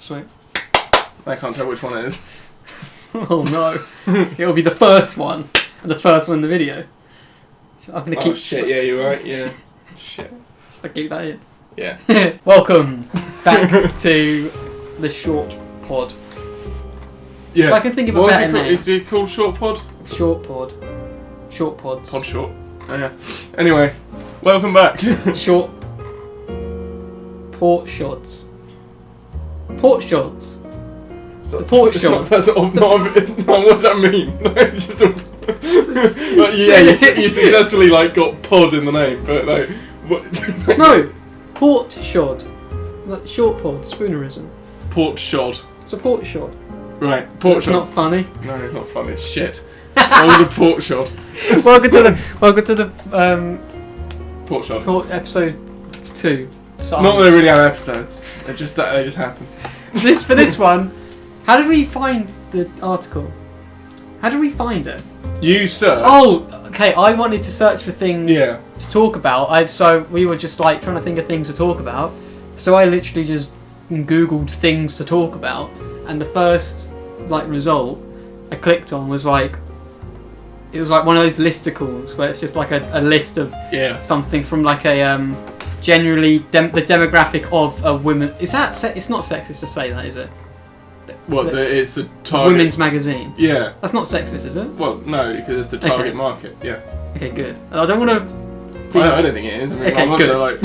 Sweet. I can't tell which one it is. Oh no. It'll be the first one. The first one in the video. I'm gonna keep... Oh shit, yeah, you're right, yeah. Shit. I'll keep that in. Yeah. Welcome back to the short pod. Yeah. If I can think of a better name. Is it called Short Pod? Short pod. Short pods. Pod short. Oh yeah. Anyway, welcome back. Short... Port shots. Port shots. The port shot. What does that mean? Just you successfully got pod in the name, but what? No, port shot. Like short pod, spoonerism. Port shot. It's a port shot. Right, port shot. Not funny. No, it's not funny. It's shit. All the port shot. Welcome to the port shot. Port episode 2. Not that they really have episodes. They just happen. For this one. How did we find the article? How did we find it? You searched. Oh, okay. I wanted to search for things to talk about. So we were just trying to think of things to talk about. So I literally just Googled things to talk about, and the first result I clicked on was it was one of those listicles where it's just a list of something from a generally the demographic of a woman. Is that it's not sexist to say that, is it? What, it's a target... Women's magazine? Yeah. That's not sexist, is it? Well, no, because it's the target market, yeah. Okay, good. I don't want to... I don't think it is. I mean, okay, I'm good. Also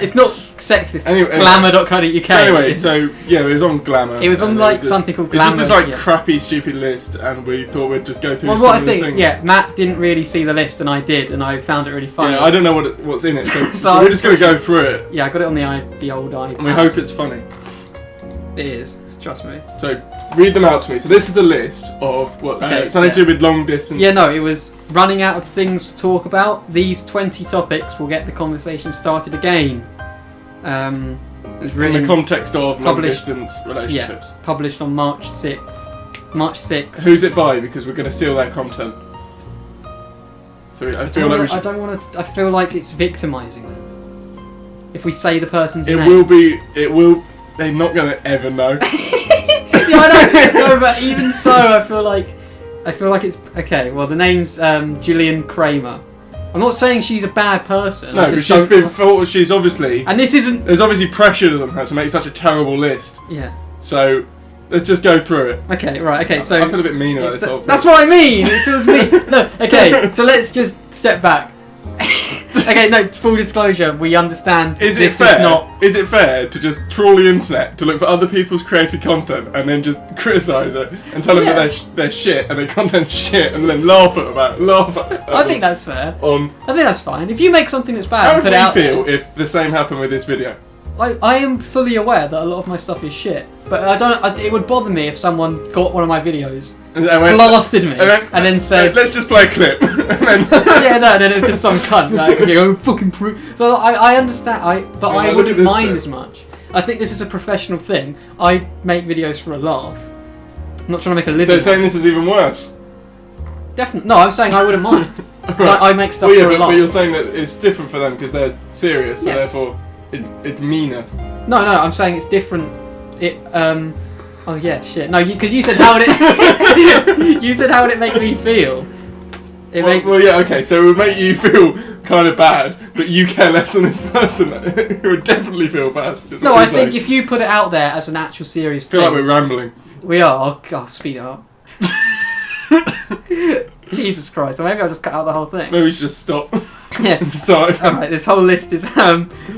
It's not sexist. Anyway, Glamour.co.uk. Anyway, it was on Glamour. It was on something called Glamour. It's just this crappy, stupid list, and we thought we'd just go through some of the things. Yeah, Matt didn't really see the list, and I did, and I found it really funny. Yeah, I don't know what's in it, so we're just going to go through it. Yeah, I got it on the old iPad. And we hope it's funny. It is. Trust me. So, read them out to me. So this is the list of something to do with long distance. Yeah, no, it was running out of things to talk about. These 20 topics will get the conversation started again. It's written in the context of long distance relationships. Yeah, published on March 6th. March 6th. Who's it by? Because we're going to steal their content. So I feel I feel like it's victimising them. If we say the person's name. It will. They're not going to ever know. Yeah, I know. No, but even so, I feel like it's okay. Well, the name's Gillian Kramer. I'm not saying she's a bad person. No, but she's obviously. And this isn't. There's obviously pressure on her to make such a terrible list. Yeah. So let's just go through it. Okay. Right. Okay. So I feel a bit mean about this whole thing. That's what I mean. It feels mean. No. Okay. So let's just step back. Okay, no, full disclosure, we understand Is it fair to just trawl the internet to look for other people's created content and then just criticise it and tell them that they're shit and their content's shit and then laugh at them? I think that's fair. I think that's fine. If you make something that's bad and put it out there... How would you feel if the same happened with this video? I am fully aware that a lot of my stuff is shit, but it would bother me if someone got one of my videos, blasted me, and then said, "Let's just play a clip." And then then it's just some cunt could be going fucking proof. So I understand, but I wouldn't mind as much. I think this is a professional thing. I make videos for a laugh. I'm not trying to make a living. So you're saying this is even worse? Definitely. No, I'm saying I wouldn't mind. Right. I make stuff for a laugh. But you're saying that it's different for them because they're serious, so therefore. It's meaner. No, I'm saying it's different. Oh yeah, shit. No, because you said how would it. You said how would it make me feel? Well, yeah, okay. So it would make you feel kind of bad, but you care less than this person who would definitely feel bad. No, I think if you put it out there as an actual serious thing. I feel like we're rambling. We are. I'll speed it up. Jesus Christ! So maybe I'll just cut out the whole thing. Maybe we should just stop. Yeah. Start. All right. This whole list is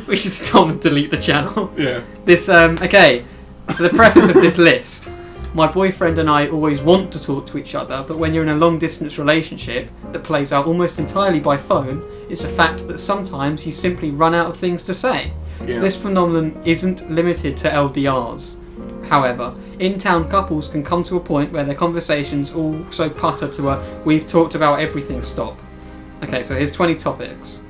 we should stop and delete the channel. Yeah. This okay. So the preface of this list. My boyfriend and I always want to talk to each other, but when you're in a long distance relationship that plays out almost entirely by phone, it's a fact that sometimes you simply run out of things to say. Yeah. This phenomenon isn't limited to LDRs. However, in-town couples can come to a point where their conversations also putter to a "we've talked about everything" stop. Okay, so here's 20 topics.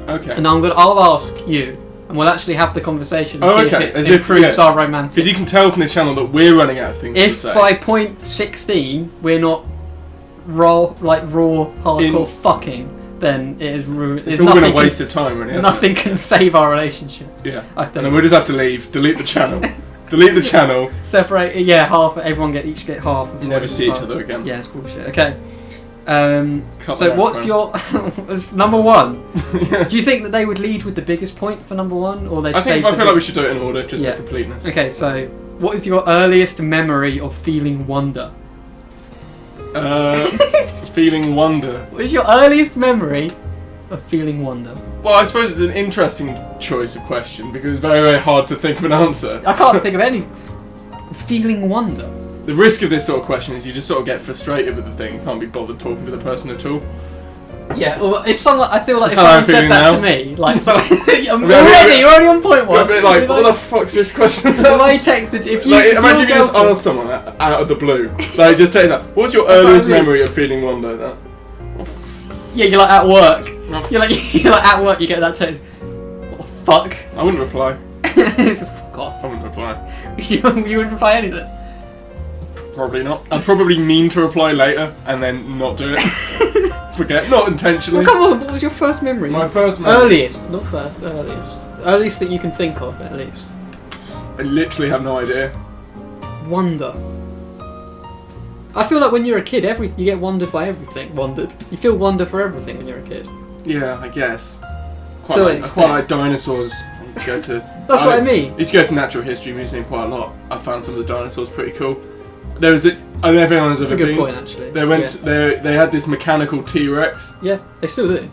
Okay. And I'll ask you, and we'll actually have the conversation and see if it improves our romantic. But you can tell from this channel that we're running out of things to say. If by point 16 we're not raw hardcore fucking, then it is it's all been a waste of time, really. Nothing can save our relationship. Yeah. I think. And then we'll just have to leave, delete the channel, delete the channel. Separate. Yeah, half. Everyone each get half. Of Never see each part. other again. Yeah, it's bullshit. Okay. Cut So that what's out, your number one? Do you think that they would lead with the biggest point for number one, or they'd I save feel like we should do it in order, just Yeah. for completeness. Okay, so what is your earliest memory of feeling wonder? Feeling wonder. What is your earliest memory of feeling wonder? Well, I suppose it's an interesting choice of question because it's very, very hard to think of an answer. I can't think of any. Feeling wonder. The risk of this sort of question is you just sort of get frustrated with the thing. You can't be bothered talking to the person at all. Yeah, or if someone, I feel like if That's how someone I'm said that feeling to me, like, so you're bit- already on point You're a one. bit like, If what I- the fuck's this question? If I texted, if you, Like, if imagine your you just girlfriend- ask someone that out of the blue. Like, just take that. What's your That's what earliest I mean. memory of feeling wonder? That. Yeah, you're like at work. Oh, You're like at work. You get that text. What the fuck? I wouldn't reply. Fuck off. I wouldn't reply. You wouldn't reply anything. Probably not. I'd probably mean to reply later and then not do it. Forget. Not intentionally. Well, come on. What was your first memory? My first memory. Earliest, not first. Earliest. Earliest that you can think of, at least. I literally have no idea. Wonder. I feel like when you're a kid, you get wondered by everything. Wondered. You feel wonder for everything when you're a kid. Yeah, I guess. To an I quite extent. like dinosaurs. I used to go to. That's what I mean. I used to go to Natural History Museum quite a lot. I found some of the dinosaurs pretty cool. There was I don't know if anyone's That's a ever good been. point, actually. They went. They had this mechanical T-Rex. Yeah, they still do.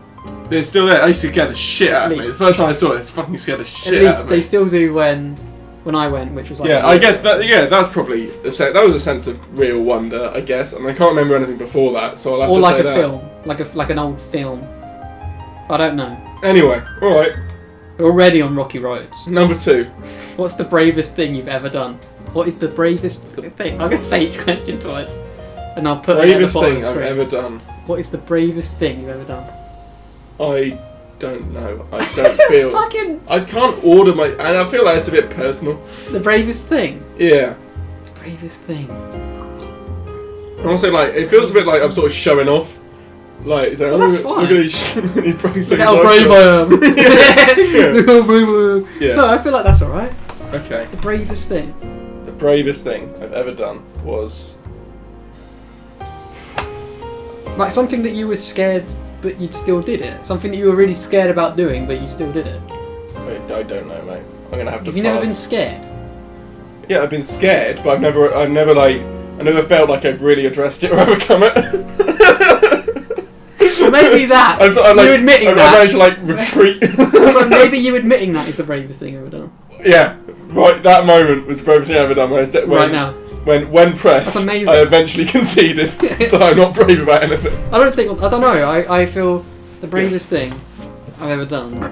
They're still there. I used to scare the shit out of me. The first time I saw it, it fucking scared the shit At out least of me. they still do when I went, which was like. Yeah, I guess that. Yeah, that's probably that was a sense of real wonder, I guess. And I can't remember anything before that, so I'll have Or to like say a that. film, like an old film. I don't know. Anyway, all right. We're already on rocky roads. Number 2. What's the bravest thing you've ever done? What is the bravest thing? I'm gonna say each question twice, and I'll put it at the Bravest bottom thing of the I've screen. ever done. What is the bravest thing you've ever done? I don't know. I don't feel. Fucking I can't order my, and I feel like it's a bit personal. the bravest thing. Yeah. Bravest thing. And also, like, it feels a bit like I'm sort of showing off. Like, so, Well, that's look fine. at these brave things. Look how I've brave got. I am. Yeah. Look how brave I am. Yeah. No, I feel like that's alright. Okay. The bravest thing. The bravest thing I've ever done was. Like something that you were scared, but you still did it. Something that you were really scared about doing, but you still did it. Wait, I don't know, mate. I'm gonna have to. Have you pass. never been scared? Yeah, I've been scared, but I never felt like I've really addressed it or overcome it. Well, maybe that. I'm sort of, like, you admitting I that. managed to like retreat. So maybe you admitting that is the bravest thing you've ever done. Yeah, right. That moment was the bravest thing I've ever done. When I said, Right now. when pressed, That's amazing. I eventually conceded that I'm not brave about anything. I don't know. I feel the bravest thing I've ever done.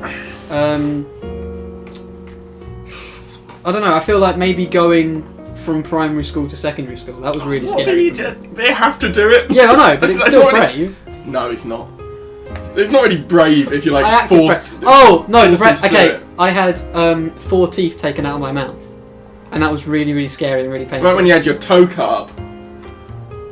I don't know. I feel like maybe going from primary school to secondary school. That was really What, scary. they have to do it. Yeah, I know, but it's That's still not really- brave. No, it's not. It's not really brave if you're I like acted forced. brave. Oh no, the forced into okay. it. I had 4 teeth taken out of my mouth, and that was really, really scary and really painful. Right when you had your toe cut up.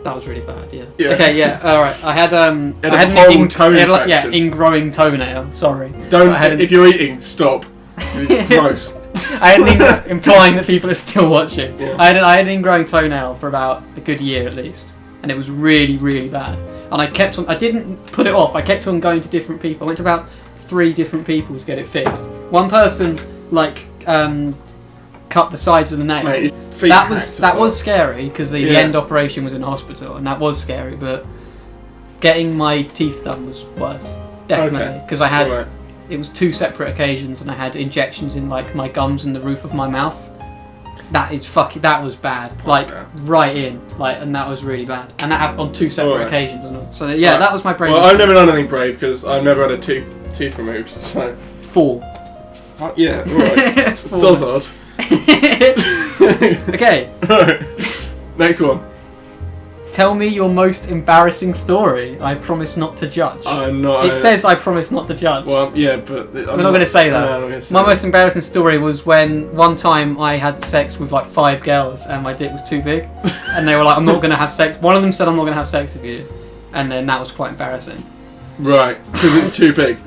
That was really bad. Yeah. Yeah. Okay. Yeah. All right. I had had I a had horrible toe I had, like, yeah, infection. ingrowing toenail. Sorry. Don't. I had an- If you're eating, stop. It's gross. I had an implying that people are still watching. Yeah. I had an ingrowing toenail for about a good year at least, and it was really, really bad. And I kept on. I didn't put it off. I kept on going to different people. I went to about 3 different people to get it fixed. One person like cut the sides of the nail. Mate, his feet That hacked was as that well. was scary because the Yeah. end operation was in hospital, and that was scary. But getting my teeth done was worse, definitely, because I had Alright. it was 2 separate occasions, and I had injections in like my gums and the roof of my mouth. That is fucking. That was bad, like Yeah. right in, like, and that was really bad. And that happened on 2 separate Alright. occasions. And all. So yeah, Right. that was my brain. Well, I've never done anything brave because I've never had a teeth removed. So. 4. Fuck yeah. Right. 4. Sozard. Okay, Alright. Next one. tell me your most embarrassing story. I promise not to judge. I'm not. It says I promise not to judge. Well, yeah, but I'm not going to say that. No, I'm not gonna say My that. most embarrassing story was when one time I had sex with like 5 girls and my dick was too big, and they were like, "I'm not going to have sex." One of them said, "I'm not going to have sex with you," and then that was quite embarrassing. Right, because it's too big.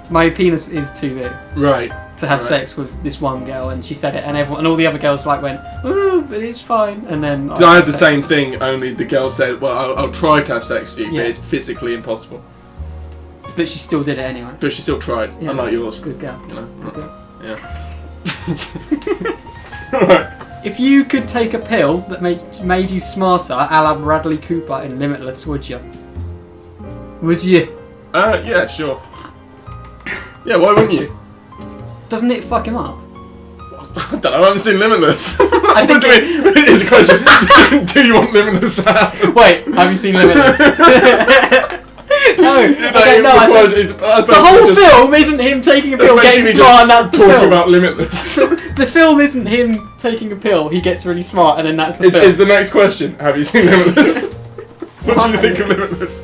My penis is too big. Right. to have Right. sex with this one girl, and she said it, and everyone, and all the other girls like went, "Ooh, but it's fine." And then I had the same thing. Only the girl said, "Well, I'll try to have sex with you, Yeah. but it's physically impossible." But she still did it anyway. But she still tried, Yeah. unlike yours. Good girl. You know. Good girl. Yeah. Right. If you could take a pill that made you smarter, a la Bradley Cooper in Limitless, would you? Would you? Yeah, sure. Yeah, why wouldn't you? Doesn't it fuck him up? I don't know. I haven't seen Limitless. I think It's a question. Do you want Limitless to happen? Wait, have you seen Limitless? No, okay, no. The whole film isn't him taking a pill, getting smart, and that's the talking film. about Limitless. The film isn't him taking a pill. He gets really smart, and then that's the film. Is the next question? Have you seen Limitless? What do you think of Limitless?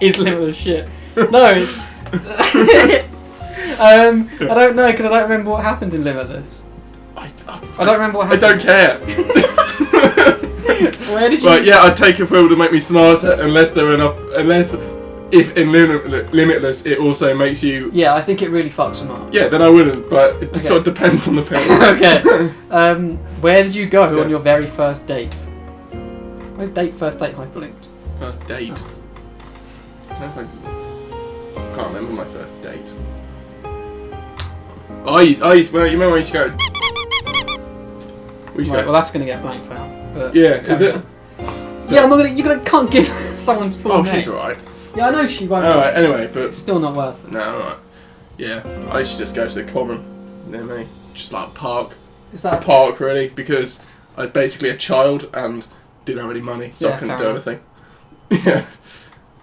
Is Limitless shit? No, it's. I don't know because I don't remember what happened in Limitless. I don't remember what I happened. don't care. Where did you? Right, yeah, I'd take a pill to make me smarter, unless if in Limitless it also makes you. Yeah, I think it really fucks them up. Yeah, then I wouldn't, but it sort of depends on the pill. Okay. Where did you go Yeah. on your very first date? Where's first date hyperlinked? First date. I don't know if I can't remember my first date. Well, you remember when I used to go? We used to Right, go- well that's gonna get blanked out. But Yeah, is it? Yeah, I'm not gonna. Can't give someone's full Oh, name. she's alright. Yeah, I know she won't. Alright, anyway, but. It's still not worth it. No, alright. Yeah, I used to just go to the common near me. Just like a park. Is that Park, really, because I was basically a child and didn't have any money, so Yeah, I couldn't fair do enough. anything. Yeah.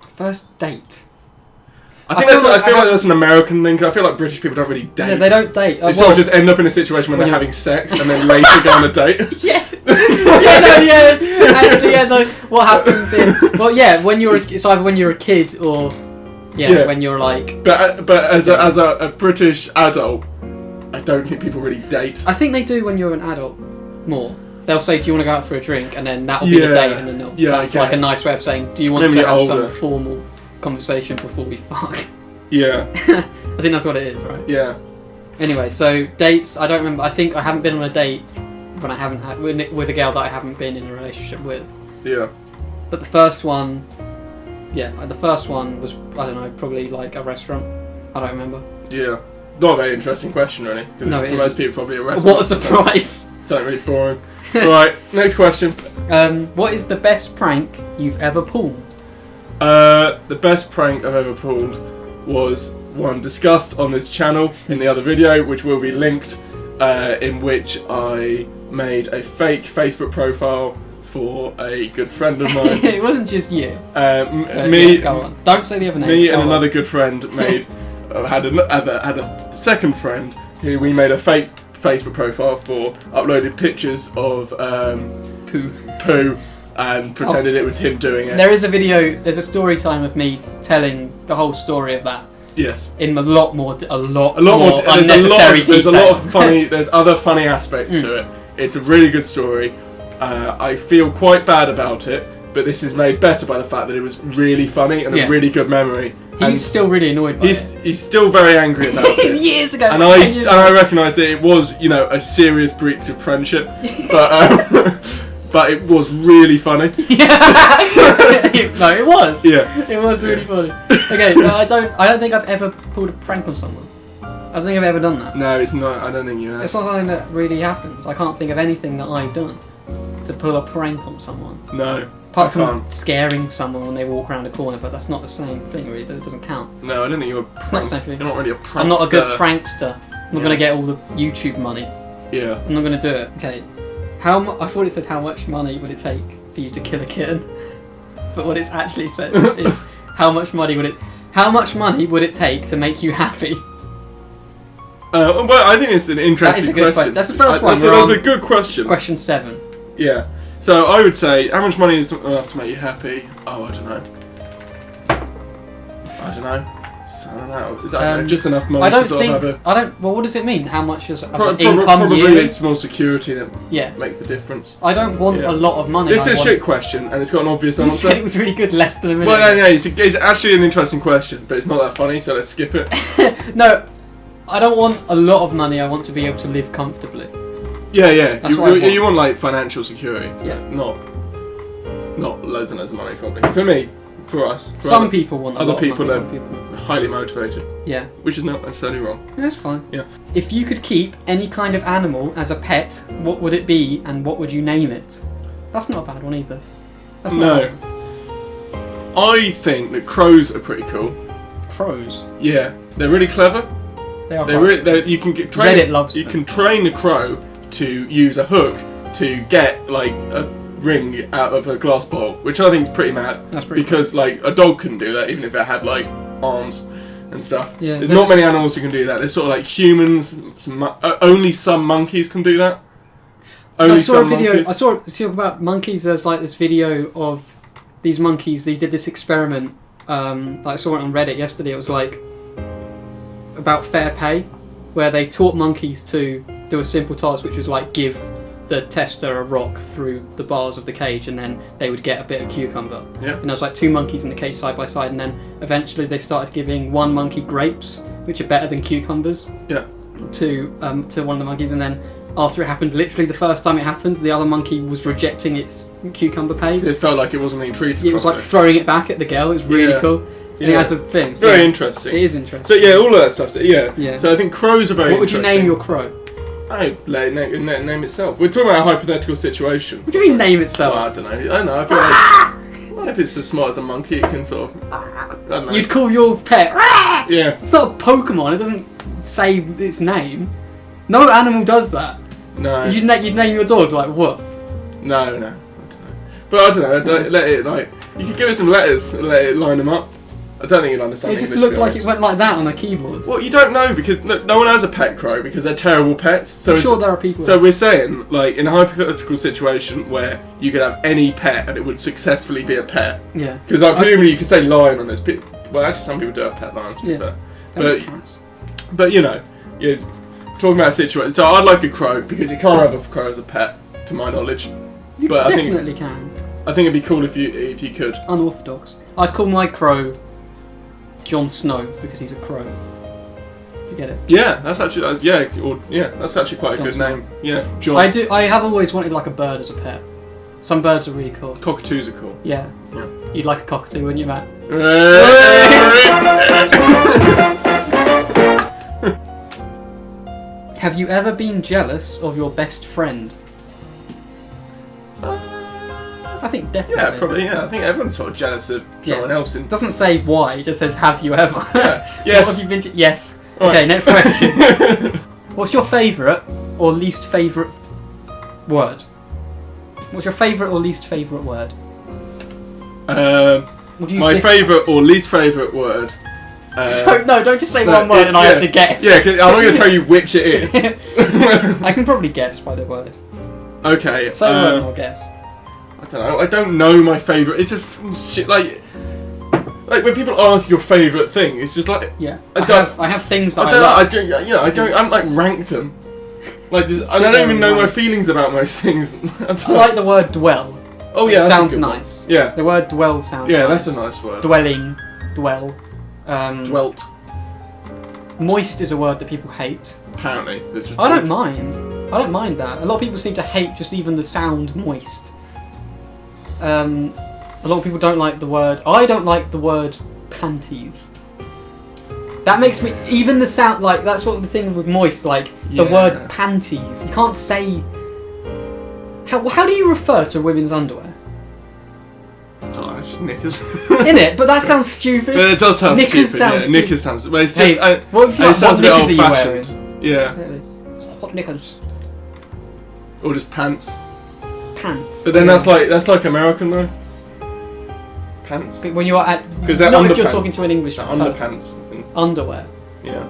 first date? I feel like that's an American thing. 'Cause I feel like British people don't really date. Yeah, they don't date. They sort of just end up in a situation when they're having sex and then later go on a date. Yeah. Actually, yeah. No, what happens in? Well, yeah. When you're, it's either when you're a kid or, Yeah. when you're like. But as a British adult, I don't think people really date. I think they do when you're an adult more. They'll say, "Do you want to go out for a drink?" And then that'll be the date, and then that's like a nice way of saying, "Do you want Maybe to have older. some formal conversation before we fuck?" Yeah. I think that's what it is, right? Yeah. Anyway, so dates. I don't remember. I think I haven't been on a date when I haven't had with a girl that I haven't been in a relationship with. Yeah. But the first one, the first one was, I don't know, probably like a restaurant. I don't remember. Yeah. Not a very interesting question, really. No, for most people, probably a restaurant. What a surprise! Something really boring. Right, next question. What is the best prank you've ever pulled? The best prank I've ever pulled was one discussed on this channel in the other video, which will be linked, in which I made a fake Facebook profile for a good friend of mine. It wasn't just you. Me, Go on. Don't say the other name. me, and Go on. another good friend made had a second friend who we made a fake Facebook profile for, uploaded pictures of poo and pretended it was him doing it. There is a video. There's a story time of me telling the whole story of that. Yes. In a lot more Unnecessary unnecessary detail. There's a lot of funny. There's other funny aspects to it. It's a really good story. I feel quite bad about it, but this is made better by the fact that it was really funny and a really good memory. He's still really annoyed by it. He's still very angry about it. Years ago. And I recognise that it was, a serious breach of friendship, but it was really funny. No, it was. Yeah. It was really funny. Okay, no, I don't think I've ever pulled a prank on someone. I don't think I've ever done that. No, it's not. I don't think you have. It's not something that really happens. I can't think of anything that I've done to pull a prank on someone. No. Apart from scaring someone when they walk around a corner, but that's not the same thing, really. It doesn't count. No, I don't think you're. It's not the same thing. You're not really a prankster. I'm not a good prankster. I'm not going to get all the YouTube money. Yeah. I'm not going to do it. Okay. I thought it said how much money would it take for you to kill a kitten, but what it actually says is how much money would it take to make you happy? Well, I think it's an interesting That is a good question. That's the first one. That's a good question. Question 7. Yeah. So I would say, how much money is enough to make you happy? Oh, I don't know. So, I don't know. Is that just enough money to sort of have a... Well, what does it mean? How much is income probably yearly? it's more security that Yeah. makes the difference. I don't want a lot of money. This is a shit question, and it's got an obvious You answer. said it was really good, less than a minute. Well, no, it's actually an interesting question, but it's not that funny, so let's skip it. No, I don't want a lot of money. I want to be able to live comfortably. Yeah. That's what I want. You want like financial security. Yeah. Not loads and loads of money, probably. For me, for us. For Some people want a other lot people of are money. highly motivated. Yeah. Which is not necessarily wrong. That's fine. Yeah. If you could keep any kind of animal as a pet, what would it be and what would you name it? That's not a bad one either. That's not a bad one. I think that crows are pretty cool. Crows. Yeah, they're really clever. They are. You can train. Reddit loves You them. can train the crow to use a hook to get like a ring out of a glass bowl, which I think is pretty mad. That's pretty because like a dog couldn't do that, even if it had like arms and stuff. Yeah, there's not many animals who can do that. There's sort of like humans. Only some monkeys can do that. Only I saw a some video. monkeys. I saw about monkeys. There's like this video of these monkeys. They did this experiment. I saw it on Reddit yesterday. It was like about fair pay, where they taught monkeys to do a simple task, which was like give the tester a rock through the bars of the cage, and then they would get a bit of cucumber. Yeah. And there was like two monkeys in the cage side by side, and then eventually they started giving one monkey grapes, which are better than cucumbers. Yeah. To one of the monkeys, and then after it happened, literally the first time it happened, the other monkey was rejecting its cucumber pay. It felt like it wasn't being treated. It was like throwing it back at the girl. It was really cool. And it has a thing. It's very interesting. It is interesting. So yeah, all of that stuff. Yeah. Yeah. So I think crows are very. What would you name your crow? I let it name itself. We're talking about a hypothetical situation. What do you mean name itself? Well, I don't know. I feel like well, if it's as smart as a monkey, it can sort of. I don't know. You'd call your pet. Yeah. It's not a Pokemon. It doesn't say its name. No animal does that. No. You'd name your dog like what? No. I don't know. But I don't know. Let it like. You could give it some letters and let it line them up. I don't think you'll understand. It just English, looked like it went like that on a keyboard. Well, you don't know because no one has a pet crow because they're terrible pets. So I'm sure there are people. So we're saying, like, in a hypothetical situation where you could have any pet and it would successfully be a pet. Yeah. Because presumably you could say lion on this. Well, actually, some people do have pet lions. To be fair. But you know, you're talking about a situation. So I'd like a crow because you can't have a crow as a pet, to my knowledge. You but definitely can. I think it'd be cool if you could. Unorthodox. I'd call my crow Jon Snow because he's a crow. You get it? Yeah, that's actually that's actually quite a Jon good Snow. name. Yeah, John. I have always wanted like a bird as a pet. Some birds are really cool. Cockatoos are cool. Yeah. You'd like a cockatoo, wouldn't you, Matt? Have you ever been jealous of your best friend? I think definitely. Yeah, probably. Yeah, I think everyone's sort of jealous of someone else. It doesn't say why. It just says have you ever. Yeah. Yes. What have you been? Yes. All Okay. right. Next question. What's your favourite or least favourite word? What's your favourite or least favourite word? My favourite or least favourite word. So, no, don't just say one word and I have to guess. Yeah, 'cause I'm not going to tell you which it is. I can probably guess by the word. Okay. Say a word and I'll guess. I don't know. I don't know my favourite. It's a shit like when people ask your favourite thing, it's just like I have things that I haven't like ranked them. Like I don't even know my feelings about most things. I like the word dwell. Oh yeah, it sounds nice. Yeah. The word dwell sounds Yeah, nice. that's a nice word. Dwelling, dwell. Dwelt. Moist is a word that people hate. Apparently. I don't mind. I don't mind that. A lot of people seem to hate just even the sound moist. A lot of people don't like the word. I don't like the word panties. That makes me even the sound like that's what the thing with moist like the word panties. You can't say. How do you refer to women's underwear? Oh, it's just knickers. Innit? But that sounds stupid. But it does sound knickers stupid. Sounds stupid. Knickers sounds. But it's just. Hey, what it sounds a bit old-fashioned. Wearing? Yeah. Exactly. What knickers? Or just pants. Pants. But then that's like American though. Pants. But when you are at. Because they're not underpants. if you're talking to an English person. Underpants. Underwear. Yeah.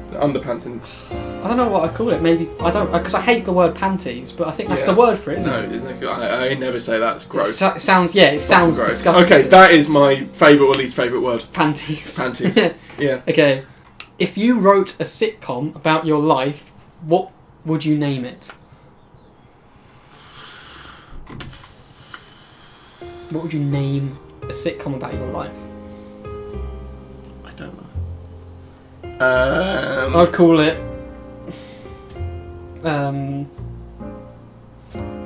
The underpants and. I don't know what I call it. Maybe I don't because I hate the word panties, but I think that's the word for it, isn't it? No, I never say that. It's gross. It sounds gross. Disgusting. Okay, that is my favourite or least favourite word. Panties. Panties. Yeah. Okay, if you wrote a sitcom about your life, what would you name it? What would you name a sitcom about your life? I don't know. I'd call it.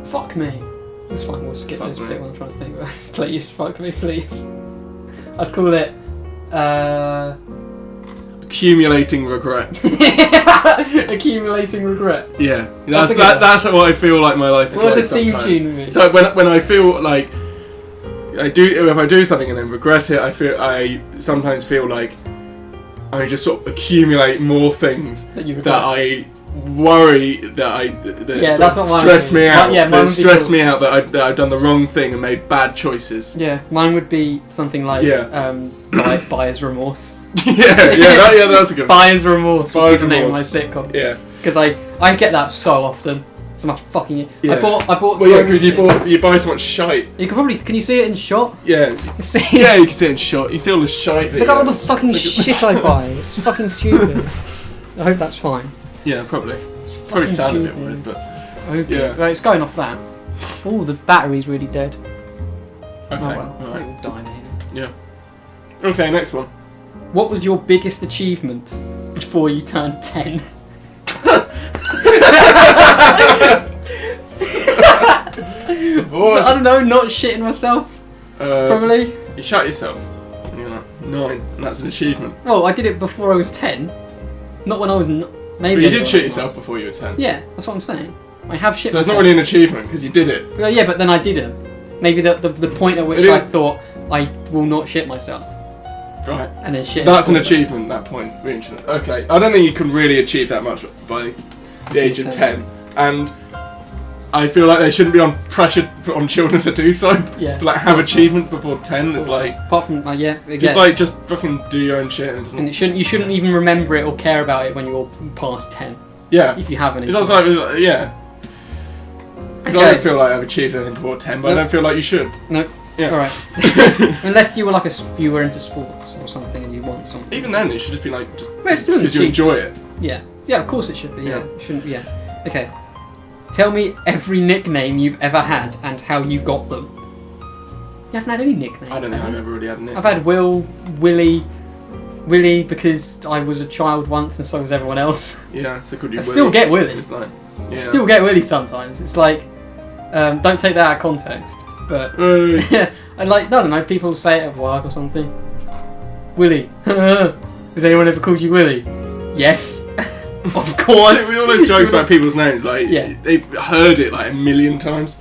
Fuck me. It's fine. We'll skip this bit when I'm trying to think. Please, fuck me, please. I'd call it. Accumulating regret. Accumulating regret. Yeah, that's what I feel like my life is like sometimes. Theme tune be? So when I feel like if I do something and then regret it, I sometimes feel like I just sort of accumulate more things that I worry that stress me out. That stress me out that I've done the wrong thing and made bad choices. Yeah, mine would be something like buyer's remorse. That's a good one. Buyer's remorse would be the name of my sitcom. Yeah, because I get that so often. So my fucking. Yeah. I bought. Well, you buy so much shite. You can probably. Can you see it in shot? Yeah. You can see it in shot. You see all the shite. Look at all the fucking shit I buy. It's fucking stupid. I hope that's fine. Yeah, probably. Probably sound a bit weird, but. Okay. Well, it's going off that. Oh, the battery's really dead. Okay. Oh well. Right. It will die anyway. Yeah. Okay, next one. What was your biggest achievement before you turned 10? I don't know, not shitting myself. Probably. You shot yourself. And you're like 9, and that's an achievement. Oh, I did it before I was 10. Not when I was. Maybe. But you did shit yourself before you were 10. Yeah, that's what I'm saying. I have shit. So it's not really an achievement because you did it. Well, yeah, but then I didn't. Maybe the point at which I thought I will not shit myself. Right. And then shit. That's an achievement. That point. Okay. I don't think you can really achieve that much by the age of 10, and I feel like there shouldn't be pressure on children to do so. Yeah. To have achievements before 10. It's like. Apart from just fucking do your own shit. And you shouldn't even remember it or care about it when you're past 10. Yeah. If you haven't. It's also like, yeah. Okay. I don't feel like I've achieved anything before 10, but I don't feel like you should. No. Yeah. All right. Unless you were you were into sports or something and you want something. Even then, it should just be just because you enjoy it. Yeah. Yeah. Of course it should be. Yeah. It shouldn't. Yeah. Okay. Tell me every nickname you've ever had and how you got them. You haven't had any nicknames. I don't think I've ever really had a nickname. I've had Willie because I was a child once and so was everyone else. Yeah. So could you? Still get Willie. It's like. Yeah. Still get Willie sometimes. It's like, don't take that out of context. But yeah, I don't know. People say it at work or something. Willie. Has anyone ever called you Willie? Yes. Of course. With all those jokes about people's names, they've heard it a million times.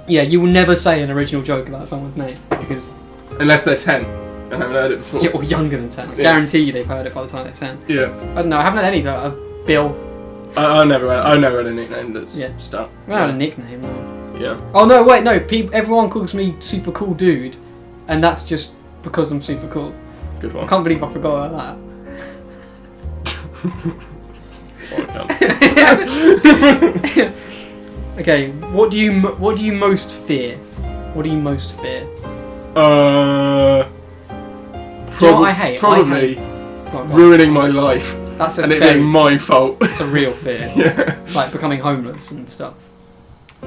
Yeah, you will never say an original joke about someone's name because unless they're 10 and haven't heard it before. Yeah, or younger than 10. I guarantee you they've heard it by the time they're 10. Yeah. I don't know. I haven't had any though. Bill. I never had a nickname that's stuck. I had a nickname though. Yeah. Oh no! Wait, no. Everyone calls me Super Cool Dude, and that's just because I'm super cool. Good one. I can't believe I forgot about that. Okay. What do you most fear? What do you most fear? Do you know what I hate? Probably ruining my life. That's it being my fault. It's a real fear. Yeah. Like becoming homeless and stuff.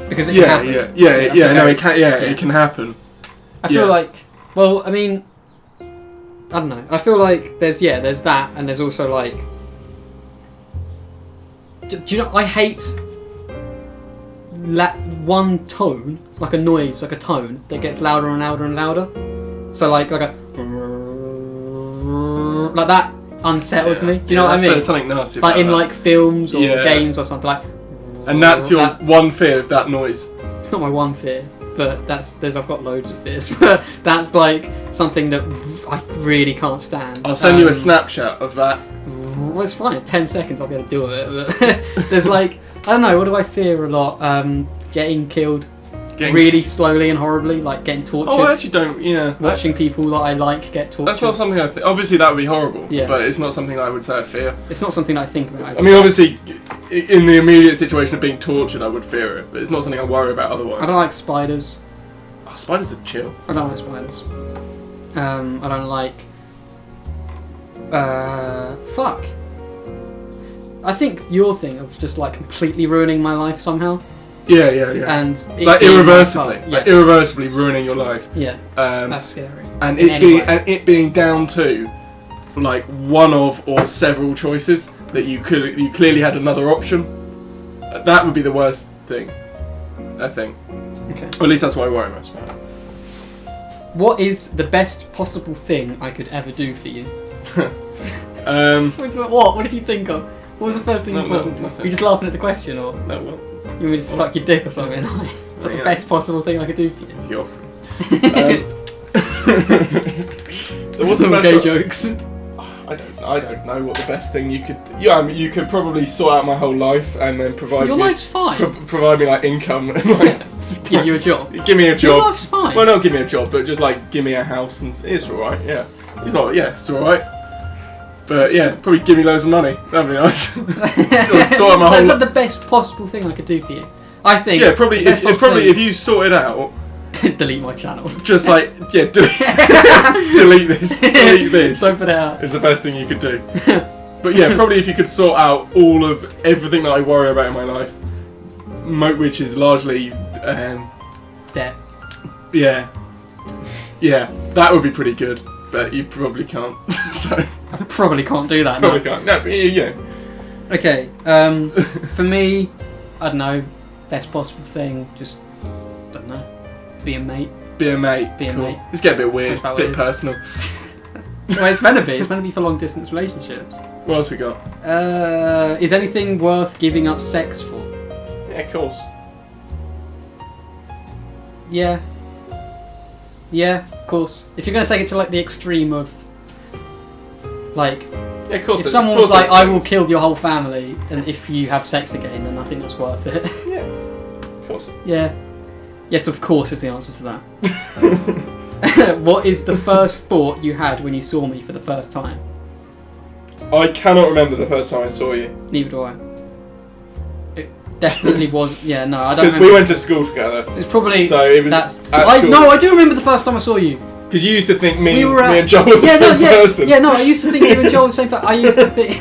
Because it can happen. It can happen. I feel like, well, I mean, I don't know. I feel like there's that, and there's also like, do you know? I hate one tone, like a noise, like a tone that gets louder and louder and louder. So like a like that unsettles me. Do you know what I mean? Something nasty. Like in films or games or something like. And that's your one fear of that noise. It's not my one fear, but I've got loads of fears. But that's like something that I really can't stand. I'll send you a snapshot of that. Well, it's fine. 10 seconds, I'll be able to deal with it. But there's I don't know. What do I fear a lot? Getting killed. Really slowly and horribly, getting tortured. Oh, I actually don't. Yeah. Watching people that I like get tortured. That's not something I think. Obviously, that would be horrible. Yeah. But it's not something I would say I fear. It's not something I think about. I mean, obviously, in the immediate situation of being tortured, I would fear it. But it's not something I worry about otherwise. I don't like spiders. Oh, spiders are chill. I don't like spiders. I don't like. Fuck. I think your thing of just completely ruining my life somehow. Yeah. And irreversibly, irreversibly ruining your life. Yeah. That's scary. And it being down to like one of or several choices that you clearly had another option. That would be the worst thing, I think. Okay. Or at least that's what I worry most about. What is the best possible thing I could ever do for you? What? What did you think of? What was the first thing you thought? Nothing. Were you just laughing at the question, or No, well, you were just suck your dick or something? Is that the best possible thing I could do for you? you're offering. What's the Some best? gay jokes. I don't know what the best thing you could. Yeah, I mean, you could probably sort out my whole life and then provide Your me, life's fine. provide me like income and like Give you a job. give me a Your job. life's fine. Well, not give me a job, but just like give me a house and it's all right. Yeah, it's not. Yeah, it's all right. But yeah, probably give me loads of money. That'd be nice. Sort out my That's whole. not the best possible thing I could do for you. I think. Yeah, probably. If you sort it out, delete my channel. just like delete this. Delete this. Don't put it out. It's the best thing you could do. But yeah, probably if you could sort out all of everything that I worry about in my life, which is largely, Debt. yeah, that would be pretty good. But you probably can't. So I probably can't do that. probably No. can't. No, but yeah. Okay. For me, I don't know. Best possible thing, just don't know. Be a mate. Be a mate. Be a cool. mate. Let's get a bit weird, That's about a bit it. personal. Well, it's meant to be. It's meant to be for long distance relationships. What else we got? Is anything worth giving up sex for? Yeah, of course. Yeah. Yeah, of course. If you're going to take it to like the extreme of, like, Yeah, of course. if someone's like, I will kill your whole family, and if you have sex again, then I think that's worth it. Yeah, of course. Yeah. Yes, of course is the answer to that. What is the first thought you had when you saw me for the first time? I cannot remember the first time I saw you. Neither do I. It definitely was. Yeah, no, I don't Because remember. we went to school together. It's probably. So it was That's. at school. No, I do remember the first time I saw you. Because you used to think me, We were me and Joel were the same person. Yeah, no, I used to think you and Joel were the same person. I used to think.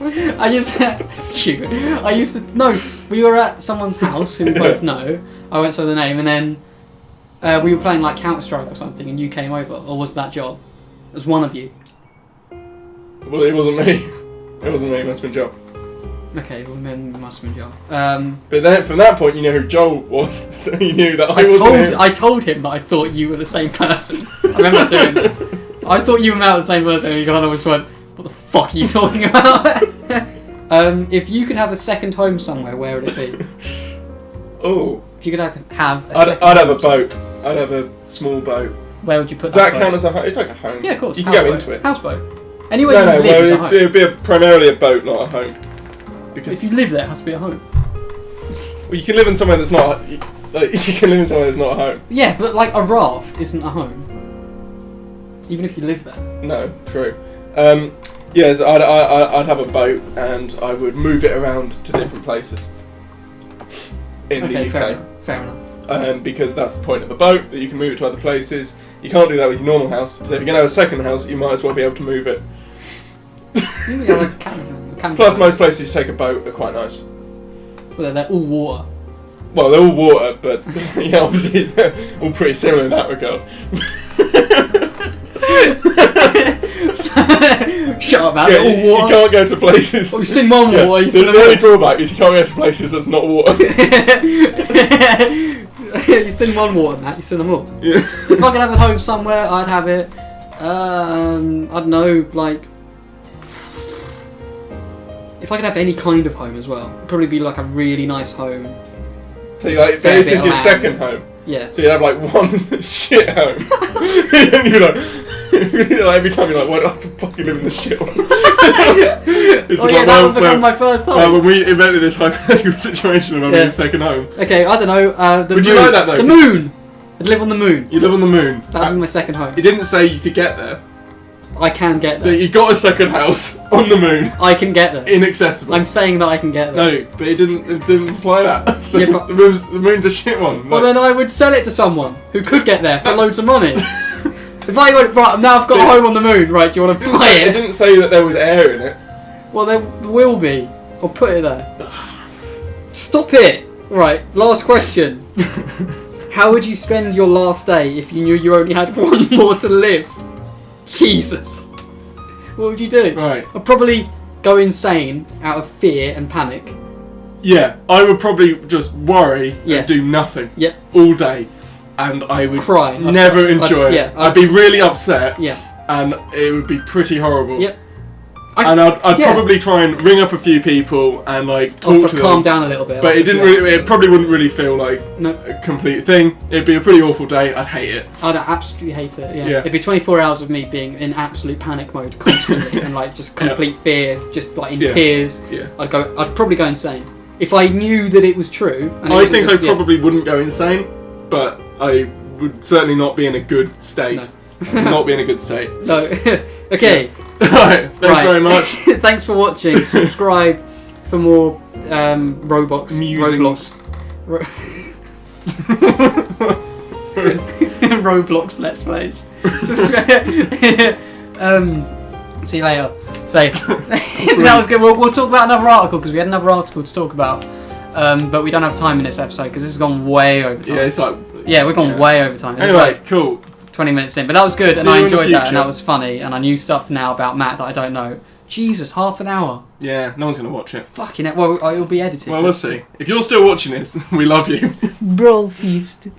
It's stupid. No, we were at someone's house who we both know. I won't say the name, and then we were playing like Counter-Strike or something, and you came over, or was that Joel? It was one of you. Well, it wasn't me. It wasn't me. It must have been Joel. Okay, well then it must have been Joel. But then from that point, you know who Joel was, so you knew that I wasn't him. I told him that I thought you were the same person. I remember doing that. I thought you were out the same person, and you kind of just went, "What the fuck are you talking about?" If you could have a second home somewhere, where would it be? Oh. If you could have a second I'd have a home somewhere, boat. I'd have a small boat. where would you put Does that that count boat? as a home? It's like a home. Yeah, of course. You can go Houseboat. into it. Houseboat. Anywhere No, you live is a home. it would be primarily a boat, not a home. Because If you live there, it has to be a home. well, you can live in somewhere that's not. Like, you can live in somewhere that's not a home. Yeah, but like a raft isn't a home. Even if you live there. No, true. Yes, I'd have a boat and I would move it around to different places in Okay, the fair UK. enough. Fair enough. Because that's the point of a boat, that you can move it to other places. You can't do that with your normal house. So if you're going to have a second house, you might as well be able to move it. You can like a camper. Plus, most places you take a boat are quite nice. Well, they're all water. Well, they're all water, but yeah, obviously they're all pretty similar in that regard. Shut up, man. Yeah, They're all you water. can't go to places. Oh, you've seen one Yeah, water. the only drawback is you can't go to places that's not water. You've seen one water, Matt. You've seen them all. Yeah. If I could have a home somewhere, I'd have it. I don't know, like. If I could have any kind of home as well, it'd probably be like a really nice home. So you're like, Fair this bit is of your land. second home. Yeah. So you'd have like one shit home. And you're like, every time you're like, why do I have to fucking live in this shit one? Oh yeah, that would become my first home. when we invented this hypothetical situation of having a second home. Okay, I don't know. The Would moon. you like that, though? The moon. I'd live on the moon. You live on the moon. That'd be my second home. It didn't say you could get there. I can get That there. you got a second house on the moon, I can get there. inaccessible. I'm saying that I can get there. No, but it didn't imply that. So Yeah, but- the moon's a shit one. Well, then I would sell it to someone who could get there for loads of money. If I went, right, now I've got a home on the moon, right, do you want to buy It it? didn't say that there was air in it. Well, there will be. I'll put it there. Stop it! Right, last question. How would you spend your last day if you knew you only had one more to live? Jesus. What would you do? Right. I'd probably go insane out of fear and panic. Yeah, I would probably just worry and do nothing all day. And I would cry. Never enjoy it. Yeah, I'd be really upset. Yeah. And it would be pretty horrible. Yep. I'd probably try and ring up a few people and like talk to them. Calm down a little bit. But it probably wouldn't really feel like a complete thing. It'd be a pretty awful day. I'd hate it. I'd absolutely hate it. Yeah. It'd be 24 hours of me being in absolute panic mode constantly and like just complete fear, just like in tears. Yeah. I'd probably go insane if I knew that it was true. And I think I probably wouldn't go insane, but I would certainly not be in a good state. No. Not be in a good state. No. Okay. Alright, thanks very much. Thanks for watching. Subscribe for more Roblox. Roblox Let's Plays. See you later. That was good. We'll talk about another article because we had another article to talk about. But we don't have time in this episode because this has gone way over time. Yeah, it's like... Yeah, we've gone way over time. Anyway, cool. 20 minutes in, but that was good and I enjoyed that and that was funny and I knew stuff now about Matt that I don't know. Jesus, half an hour. Yeah, no one's going to watch it. Fucking it. Well, it'll be edited. Well, we'll see. If you're still watching this, we love you. Bro feast.